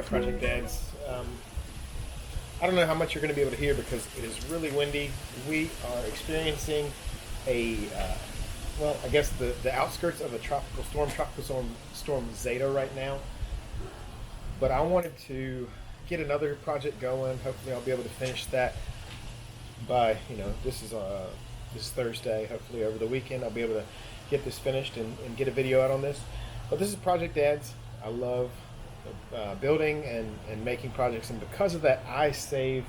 Alright, Project Dads. I don't know how much you're going to be able to hear because it is really windy. We are experiencing well, I guess the outskirts of a tropical storm Zeta right now. But I wanted to get another project going. Hopefully I'll be able to finish that by, this is Thursday. Hopefully over the weekend I'll be able to get this finished and get a video out on this. But this is Project Dads. I love building and making projects, and because of that I save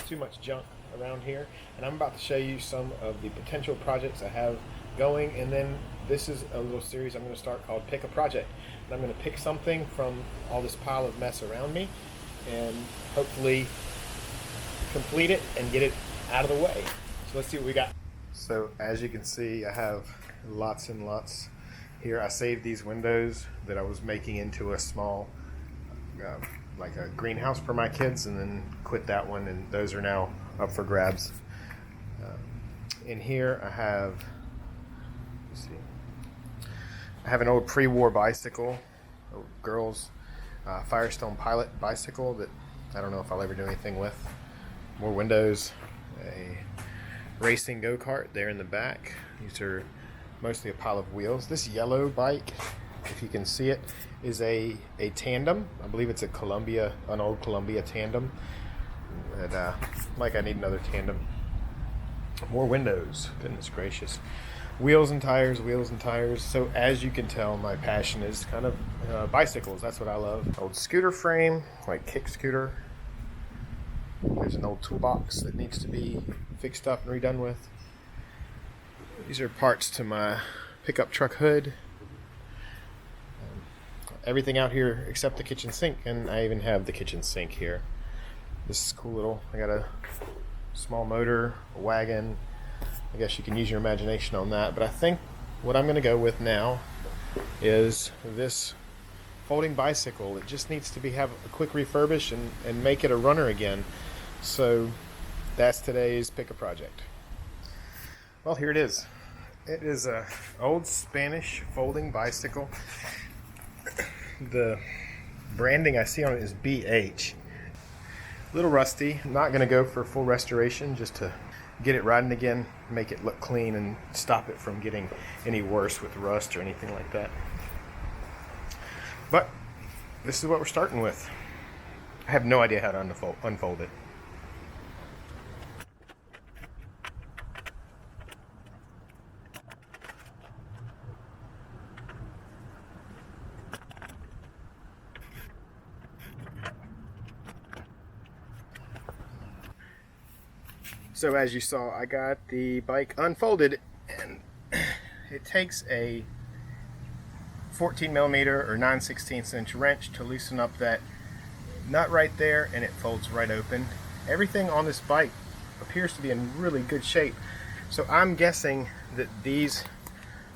too much junk around here, and I'm about to show you some of the potential projects I have going. And then this is a little series I'm going to start called Pick a Project, and I'm going to pick something from all this pile of mess around me and hopefully complete it and get it out of the way. So let's see what we got. So as you can see, I have lots and lots here. I saved these windows that I was making into a small like a greenhouse for my kids, and then quit that one, and those are now up for grabs. In here I have, an old pre-war bicycle, a girl's Firestone Pilot bicycle that I don't know if I'll ever do anything with. More windows, a racing go-kart there in the back. These are mostly a pile of wheels. This yellow bike, if you can see it, is a tandem. I believe it's an old Columbia tandem. And I need another tandem. More windows, goodness gracious. Wheels and tires. So as you can tell, my passion is kind of bicycles. That's what I love. Old scooter frame, like kick scooter. There's an old toolbox that needs to be fixed up and redone with. These are parts to my pickup truck hood. Everything out here except the kitchen sink, and I even have the kitchen sink here. This is cool little, I got a small motor, a wagon. I guess you can use your imagination on that, but I think what I'm going to go with now is this folding bicycle. It just needs to have a quick refurbish and make it a runner again. So that's today's Pick a Project. Well, here it is. It is a old Spanish folding bicycle. The branding I see on it is BH. A little rusty. I'm not going to go for full restoration, just to get it riding again, make it look clean, and stop it from getting any worse with rust or anything like that. But this is what we're starting with. I have no idea how to unfold it. So as you saw, I got the bike unfolded, and it takes a 14mm or 9/16 inch wrench to loosen up that nut right there, and it folds right open. Everything on this bike appears to be in really good shape. So I'm guessing that these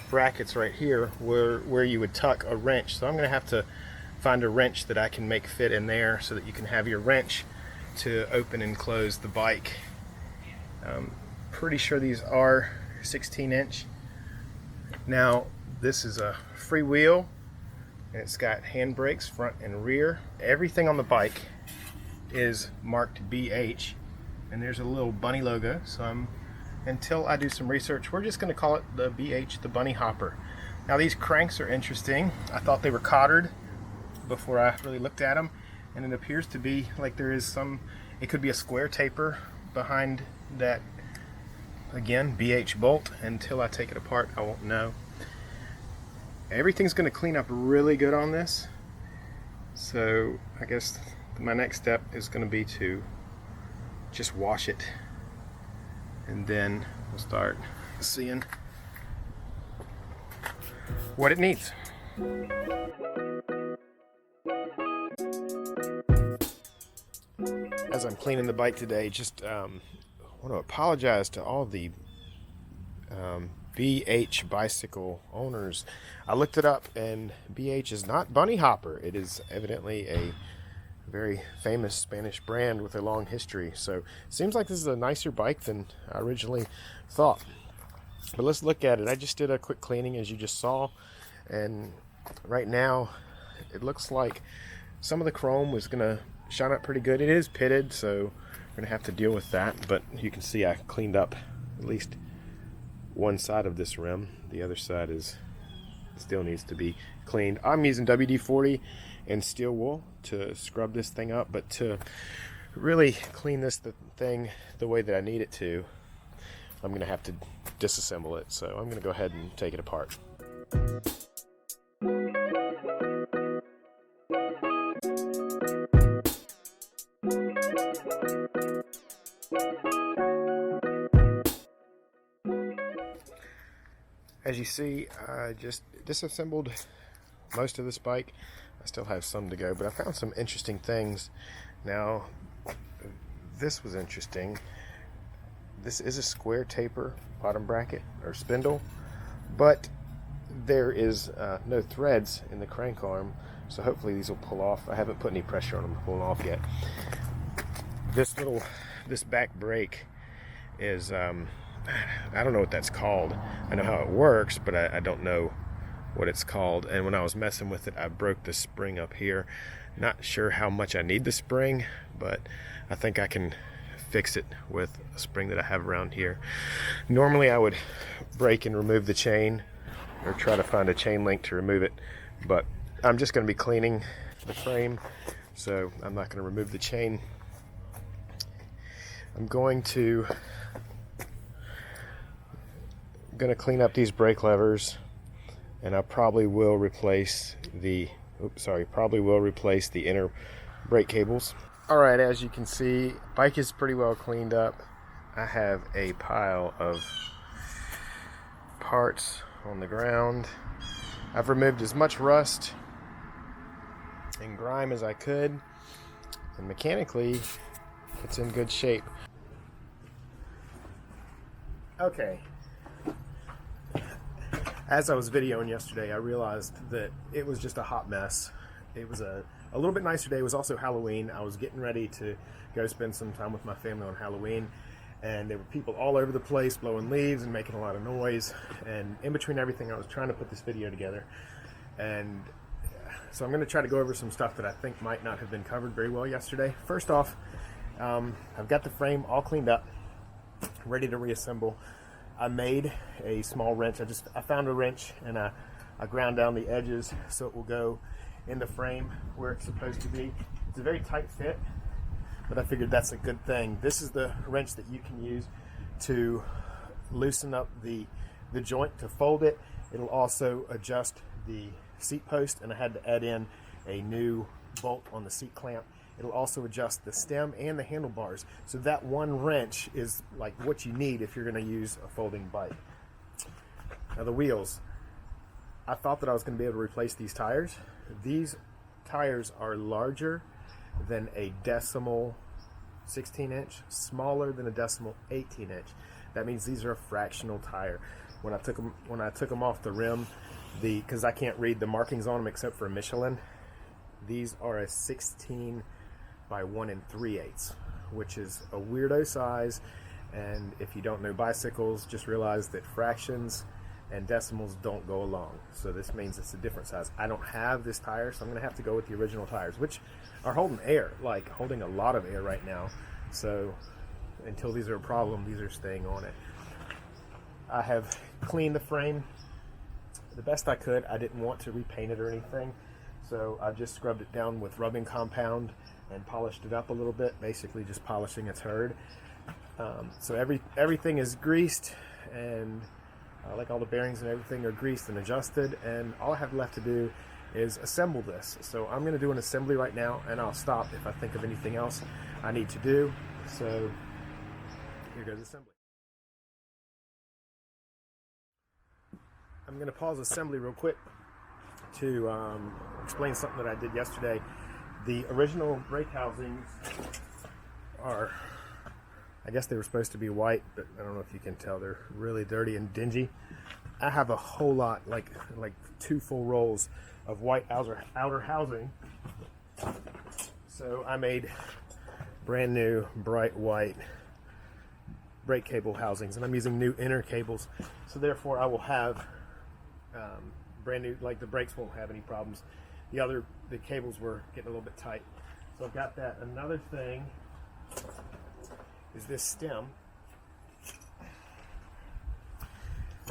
brackets right here were where you would tuck a wrench. So I'm going to have to find a wrench that I can make fit in there so that you can have your wrench to open and close the bike. I'm pretty sure these are 16-inch. Now this is a free wheel, and it's got handbrakes front and rear. Everything on the bike is marked BH, and there's a little bunny logo. So until I do some research, we're just going to call it the BH, the bunny hopper. Now these cranks are interesting. I thought they were cothered before I really looked at them, and it appears to be like there is it could be a square taper behind that, again, BH bolt. Until I take it apart, I won't know. Everything's going to clean up really good on this, so I guess my next step is going to be to just wash it, and then we'll start seeing what it needs. As I'm cleaning the bike today, just want to apologize to all the BH bicycle owners. I looked it up, and BH is not bunny hopper. It is evidently a very famous Spanish brand with a long history. So it seems like this is a nicer bike than I originally thought. But let's look at it. I just did a quick cleaning, as you just saw, and right now it looks like Some of the chrome was going to shine up pretty good. It is pitted, so we're going to have to deal with that. But you can see I cleaned up at least one side of this rim. The other side still needs to be cleaned. I'm using WD-40 and steel wool to scrub this thing up, but to really clean this thing the way that I need it to, I'm going to have to disassemble it. So I'm going to go ahead and take it apart. As you see, I just disassembled most of this bike. I still have some to go, but I found some interesting things. Now, this was interesting. This is a square taper bottom bracket or spindle, but there is no threads in the crank arm, so hopefully these will pull off. I haven't put any pressure on them to pull off yet. This back brake is I don't know what that's called. I know how it works, but I don't know what it's called. And when I was messing with it, I broke the spring up here. Not sure how much I need the spring, but I think I can fix it with a spring that I have around here. Normally I would break and remove the chain, or try to find a chain link to remove it, but I'm just going to be cleaning the frame, so I'm not going to remove the chain. I'm going to clean up these brake levers, and I probably will replace the inner brake cables. Alright, as you can see, bike is pretty well cleaned up. I have a pile of parts on the ground. I've removed as much rust and grime as I could, and mechanically it's in good shape. Okay. As I was videoing yesterday, I realized that it was just a hot mess. It was a little bit nicer day. It was also Halloween. I was getting ready to go spend some time with my family on Halloween, and there were people all over the place blowing leaves and making a lot of noise. And in between everything, I was trying to put this video together. And so I'm going to try to go over some stuff that I think might not have been covered very well yesterday. First off, I've got the frame all cleaned up, ready to reassemble. I made a small wrench. I found a wrench, and I ground down the edges so it will go in the frame where it's supposed to be. It's a very tight fit, but I figured that's a good thing. This is the wrench that you can use to loosen up the joint, to fold it. It'll also adjust the seat post, and I had to add in a new bolt on the seat clamp. It'll also adjust the stem and the handlebars. So that one wrench is like what you need if you're going to use a folding bike. Now the wheels. I thought that I was going to be able to replace these tires. These tires are larger than a decimal 16-inch, smaller than a decimal 18-inch. That means these are a fractional tire. When I took them off the rim, because I can't read the markings on them except for Michelin, these are a 16 by 1 3/8, which is a weirdo size. And if you don't know bicycles, just realize that fractions and decimals don't go along. So this means it's a different size. I don't have this tire, so I'm going to have to go with the original tires, which are holding air, like holding a lot of air right now. So until these are a problem, these are staying on it. I have cleaned the frame the best I could. I didn't want to repaint it or anything, so I just scrubbed it down with rubbing compound and polished it up a little bit, basically just polishing a turd. So everything is greased, and like all the bearings and everything are greased and adjusted, and all I have left to do is assemble this. So I'm going to do an assembly right now, and I'll stop if I think of anything else I need to do. So here goes assembly. I'm going to pause assembly real quick to explain something that I did yesterday. The original brake housings are, I guess they were supposed to be white, but I don't know if you can tell, they're really dirty and dingy. I have a whole lot, like 2 full rolls of white outer housing. So I made brand new bright white brake cable housings, and I'm using new inner cables. So therefore I will have brand new, like the brakes won't have any problems the cables were getting a little bit tight. So I've got that. Another thing is this stem.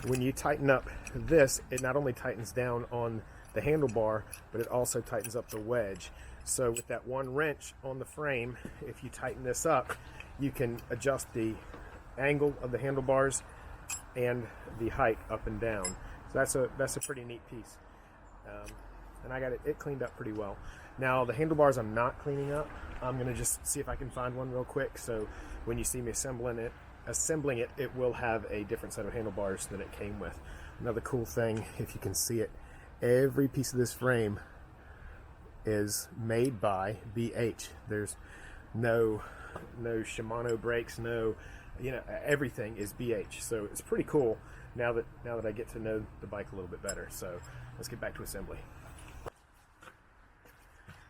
When you tighten up this, it not only tightens down on the handlebar, but it also tightens up the wedge. So with that one wrench on the frame, if you tighten this up, you can adjust the angle of the handlebars and the height up and down. So that's a pretty neat piece. And I got it cleaned up pretty well. Now the handlebars I'm not cleaning up. I'm gonna just see if I can find one real quick. So when you see me assembling it, it will have a different set of handlebars than it came with. Another cool thing, if you can see it, every piece of this frame is made by BH. There's no Shimano brakes, everything is BH. So it's pretty cool now that I get to know the bike a little bit better. So let's get back to assembly.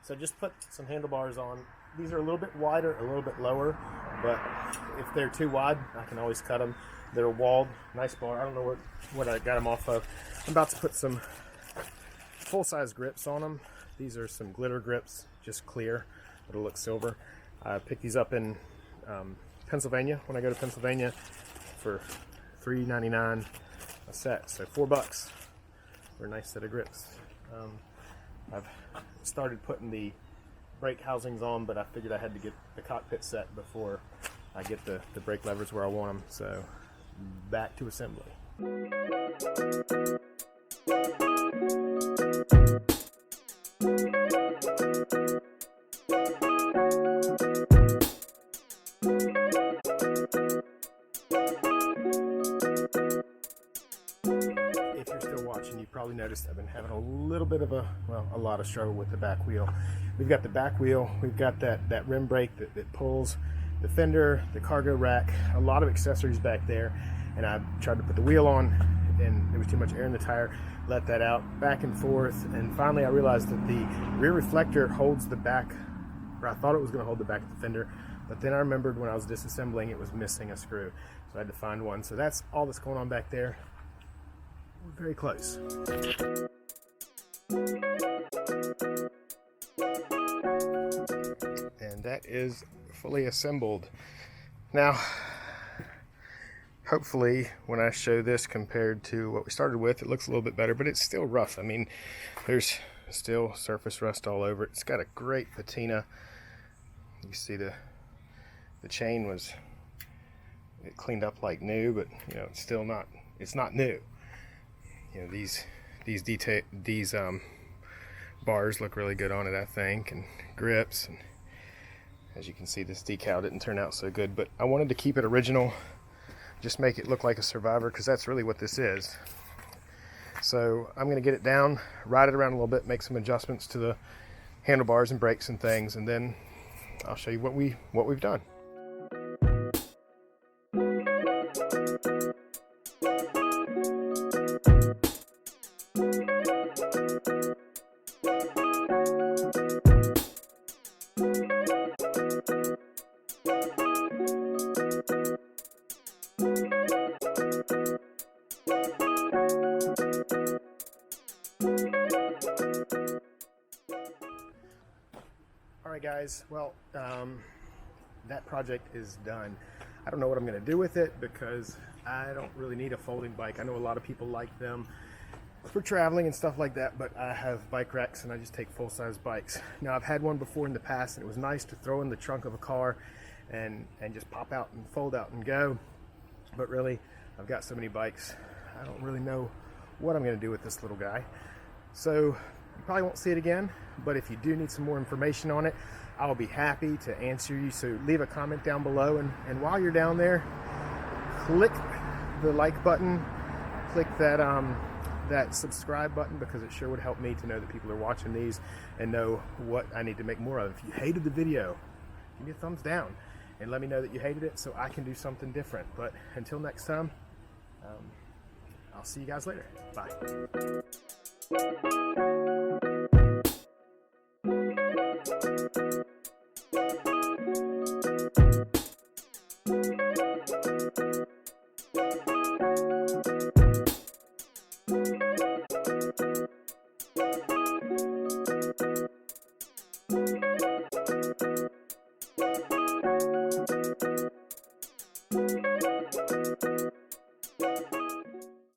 So just put some handlebars on. These are a little bit wider, a little bit lower, but if they're too wide, I can always cut them. They're walled, nice bar. I don't know what I got them off of. I'm about to put some full-size grips on them. These are some glitter grips, just clear, but it'll look silver. I picked these up in Pennsylvania when I go to Pennsylvania for $3.99 a set, so $4 for a nice set of grips. I've started putting the brake housings on, but I figured I had to get the cockpit set before I get the brake levers where I want them. So back to assembly. If you're still watching, you probably noticed I've been having a little bit of a lot of struggle with the back wheel. We've got the back wheel, we've got that rim brake that pulls, the fender, the cargo rack, a lot of accessories back there, and I tried to put the wheel on and there was too much air in the tire, let that out, back and forth, and finally I realized that the rear reflector holds the back, or I thought it was going to hold the back of the fender, but then I remembered when I was disassembling it was missing a screw, so I had to find one. So that's all that's going on back there. We're very close. And that is fully assembled. Now, hopefully when I show this compared to what we started with, it looks a little bit better, but it's still rough. I mean, there's still surface rust all over it. It's got a great patina. You see the chain it cleaned up like new, but it's still not, it's not new. These bars look really good on it, I think, and grips, and as you can see, this decal didn't turn out so good, but I wanted to keep it original, just make it look like a Survivor, because that's really what this is. So I'm going to get it down, ride it around a little bit, make some adjustments to the handlebars and brakes and things, and then I'll show you what we've done. Alright guys, well, that project is done. I don't know what I'm going to do with it because I don't really need a folding bike. I know a lot of people like them for traveling and stuff like that, but I have bike racks and I just take full-size bikes. Now I've had one before in the past and it was nice to throw in the trunk of a car and just pop out and fold out and go, but really I've got so many bikes I don't really know what I'm going to do with this little guy. So you probably won't see it again, but if you do need some more information on it, I'll be happy to answer you. So leave a comment down below, and while you're down there, click the like button, click that that subscribe button, because it sure would help me to know that people are watching these and know what I need to make more of. If you hated the video, give me a thumbs down and let me know that you hated it so I can do something different. But until next time, I'll see you guys later. Bye.